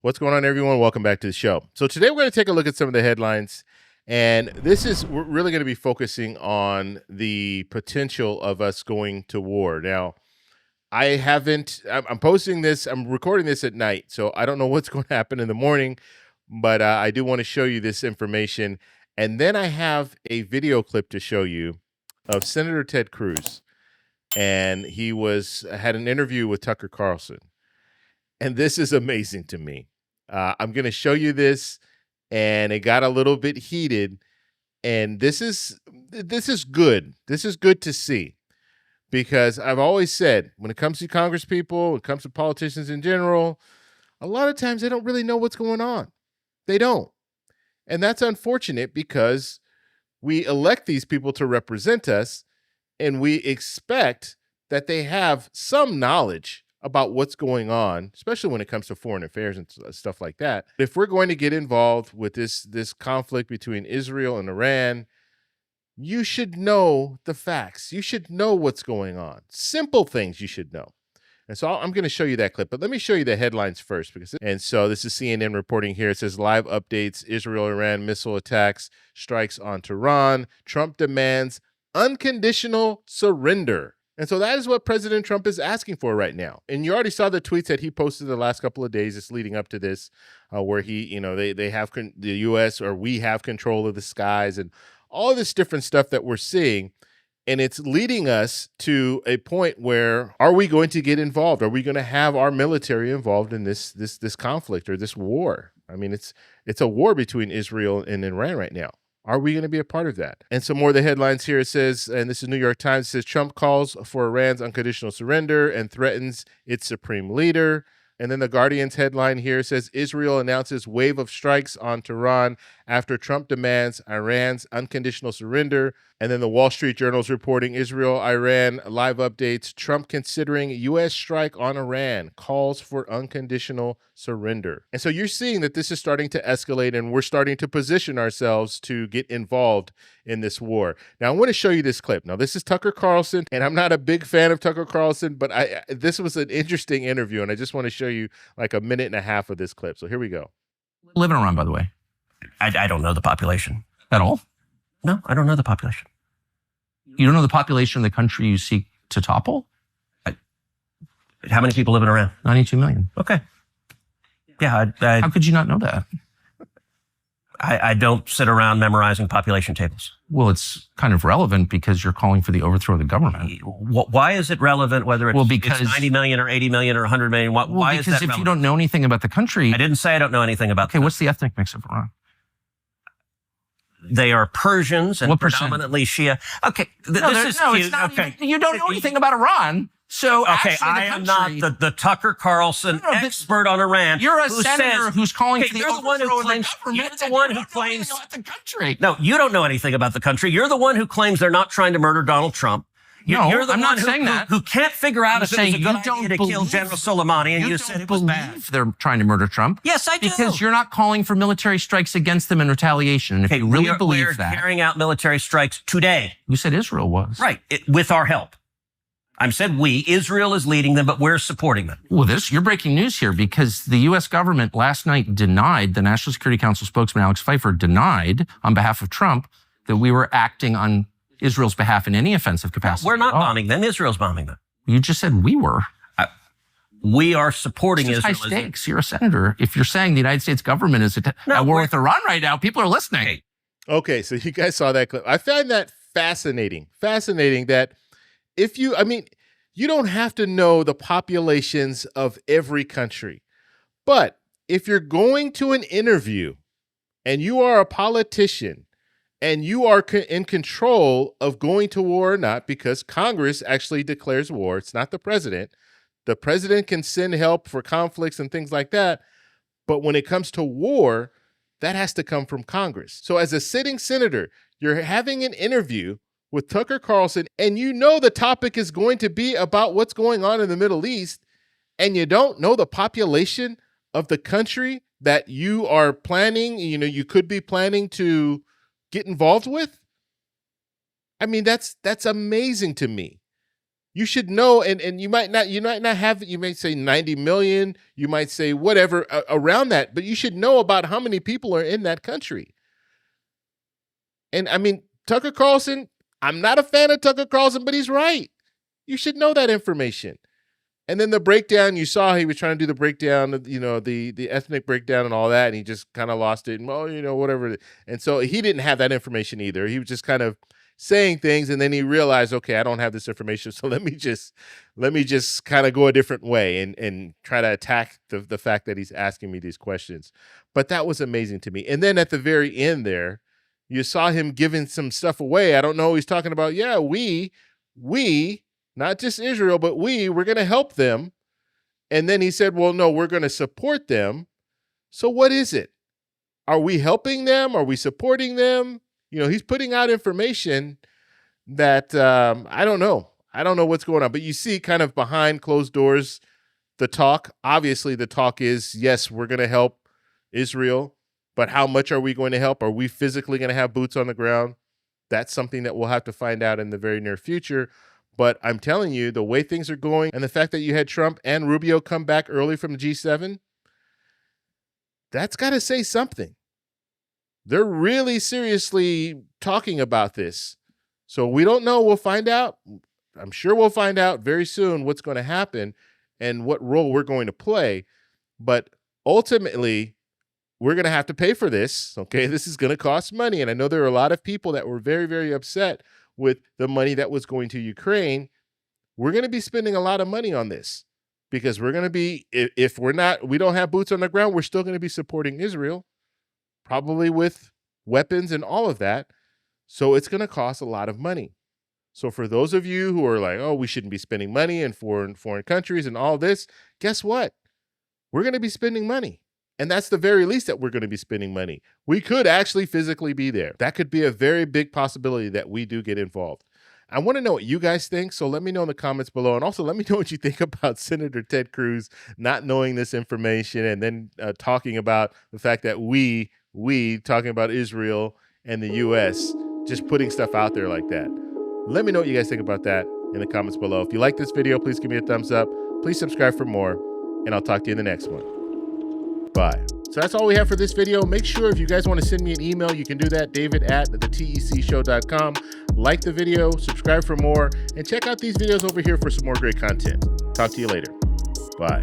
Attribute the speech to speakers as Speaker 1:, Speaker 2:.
Speaker 1: What's going on, everyone? Welcome back to the show. So today we're going to take a look at some of the headlines, and we're really going to be focusing on the potential of us going to war. Now, I'm posting this, I'm recording this at night, so I don't know what's going to happen in the morning, but I do want to show you this information. And then I have a video clip to show you of Senator Ted Cruz, and he had an interview with Tucker Carlson. And this is amazing to me. I'm going to show you this, and it got a little bit heated. And this is good. This is good to see, because I've always said when it comes to Congress people, when it comes to politicians in general, a lot of times they don't really know what's going on. They don't. And that's unfortunate, because we elect these people to represent us, and we expect that they have some knowledge about what's going on, especially when it comes to foreign affairs and stuff like that. If we're going to get involved with this conflict between Israel and Iran, you should know the facts. You should know what's going on. Simple things you should know. And so I'm going to show you that clip, but let me show you the headlines first. So this is CNN reporting here. It says live updates: Israel-Iran missile attacks, strikes on Tehran. Trump demands unconditional surrender. And so that is what President Trump is asking for right now. And you already saw the tweets that he posted the last couple of days just leading up to this, where they have the U.S. or we have control of the skies and all this different stuff that we're seeing. And it's leading us to a point where, are we going to get involved? Are we going to have our military involved in this conflict or this war? I mean, it's a war between Israel and Iran right now. Are we going to be a part of that? And some more of the headlines here. It says, and this is New York Times, it says Trump calls for Iran's unconditional surrender and threatens its supreme leader. And then the Guardian's headline here says Israel announces wave of strikes on Tehran after Trump demands Iran's unconditional surrender. And then the Wall Street Journal's reporting Israel-Iran live updates: Trump considering U.S. strike on Iran, calls for unconditional surrender. And so you're seeing that this is starting to escalate, and we're starting to position ourselves to get involved in this war. Now, I want to show you this clip. Now, this is Tucker Carlson, and I'm not a big fan of Tucker Carlson, but this was an interesting interview, and I just want to show you like a minute and a half of this clip. So here we go.
Speaker 2: Living around, by the way.
Speaker 3: I don't know the population.
Speaker 2: At all?
Speaker 3: No, I don't know the population.
Speaker 2: You don't know the population of the country you seek to topple?
Speaker 3: How many people live in Iran?
Speaker 2: 92 million.
Speaker 3: Okay. Yeah,
Speaker 2: How could you not know that?
Speaker 3: I don't sit around memorizing population tables.
Speaker 2: Well, it's kind of relevant because you're calling for the overthrow of the government.
Speaker 3: Why is it relevant whether it's 90 million or 80 million or 100 million? Why is that relevant?
Speaker 2: Because if you don't know anything about the country...
Speaker 3: I didn't say I don't know anything about
Speaker 2: Okay, what's the ethnic mix of Iran?
Speaker 3: They are Persians and
Speaker 2: what
Speaker 3: predominantly Shia. Okay,
Speaker 2: it's not. Okay. You don't know anything about Iran. So
Speaker 3: okay, I am not the Tucker Carlson expert on Iran.
Speaker 2: You're a senator who's calling for the overthrow of the government.
Speaker 3: You're the one who claims
Speaker 2: the country.
Speaker 3: No, you don't know anything about the country. You're the one who claims they're not trying to murder Donald Trump. You're the
Speaker 2: I'm
Speaker 3: one
Speaker 2: not saying that.
Speaker 3: Who can't figure out if it was a good idea to kill General Soleimani, and you said it was bad.
Speaker 2: They're trying to murder Trump.
Speaker 3: Yes, I do.
Speaker 2: Because you're not calling for military strikes against them in retaliation. And if you really believe that,
Speaker 3: we're carrying out military strikes today.
Speaker 2: You said Israel was.
Speaker 3: Right, with our help. I said we. Israel is leading them, but we're supporting them.
Speaker 2: Well, you're breaking news here, because the U.S. government last night denied, the National Security Council spokesman Alex Pfeiffer denied on behalf of Trump that we were acting on Israel's behalf in any offensive capacity.
Speaker 3: We're not bombing them. Israel's bombing them.
Speaker 2: You just said we were.
Speaker 3: We are supporting Israel.
Speaker 2: High stakes. You're a senator. If you're saying the United States government is at war with Iran right now, people are listening.
Speaker 1: Okay, so you guys saw that clip. I find that fascinating. Fascinating that you don't have to know the populations of every country. But if you're going to an interview and you are a politician and you are in control of going to war or not, because Congress actually declares war, it's not the president. The president can send help for conflicts and things like that. But when it comes to war, that has to come from Congress. So as a sitting senator, you're having an interview with Tucker Carlson, and you know the topic is going to be about what's going on in the Middle East, and you don't know the population of the country that you are planning, you could be planning to get involved with. I mean, that's amazing to me. You should know, and you might not have, you may say 90 million, you might say whatever around that, but you should know about how many people are in that country. And I mean, Tucker Carlson, I'm not a fan of Tucker Carlson, but he's right. You should know that information. And then the breakdown, you saw he was trying to do the breakdown, the ethnic breakdown and all that, and he just kind of lost it. And, well, whatever. And so he didn't have that information either. He was just kind of saying things, and then he realized, okay, I don't have this information, so let me just kind of go a different way and try to attack the fact that he's asking me these questions. But that was amazing to me. And then at the very end there, you saw him giving some stuff away. I don't know. He's talking about, yeah, we, not just Israel, but we're going to help them. And then he said, well, no, we're going to support them. So what is it? Are we helping them? Are we supporting them? He's putting out information that I don't know. I don't know what's going on. But you see kind of behind closed doors, the talk. Obviously, the talk is, yes, we're going to help Israel. But how much are we going to help? Are we physically going to have boots on the ground? That's something that we'll have to find out in the very near future. But I'm telling you, the way things are going and the fact that you had Trump and Rubio come back early from the G7, that's got to say something. They're really seriously talking about this. So we don't know. We'll find out. I'm sure we'll find out very soon what's going to happen and what role we're going to play. But ultimately, we're going to have to pay for this. Okay, this is going to cost money. And I know there are a lot of people that were very, very upset with the money that was going to Ukraine. We're going to be spending a lot of money on this because we're going to be, if we don't have boots on the ground, we're still going to be supporting Israel, probably with weapons and all of that. So it's going to cost a lot of money. So for those of you who are like, oh, we shouldn't be spending money in foreign countries and all this, guess what? We're going to be spending money. And that's the very least that we're going to be spending money. We could actually physically be there. That could be a very big possibility that we do get involved. I want to know what you guys think, so let me know in the comments below. And also let me know what you think about Senator Ted Cruz not knowing this information and then talking about the fact that we talking about Israel and the U.S., just putting stuff out there like that. Let me know what you guys think about that in the comments below. If you like this video, please give me a thumbs up. Please subscribe for more, and I'll talk to you in the next one. Bye. So that's all we have for this video. Make sure if you guys want to send me an email, you can do that, david@thetecshow.com. Like the video, subscribe for more, and check out these videos over here for some more great content. Talk to you later. Bye.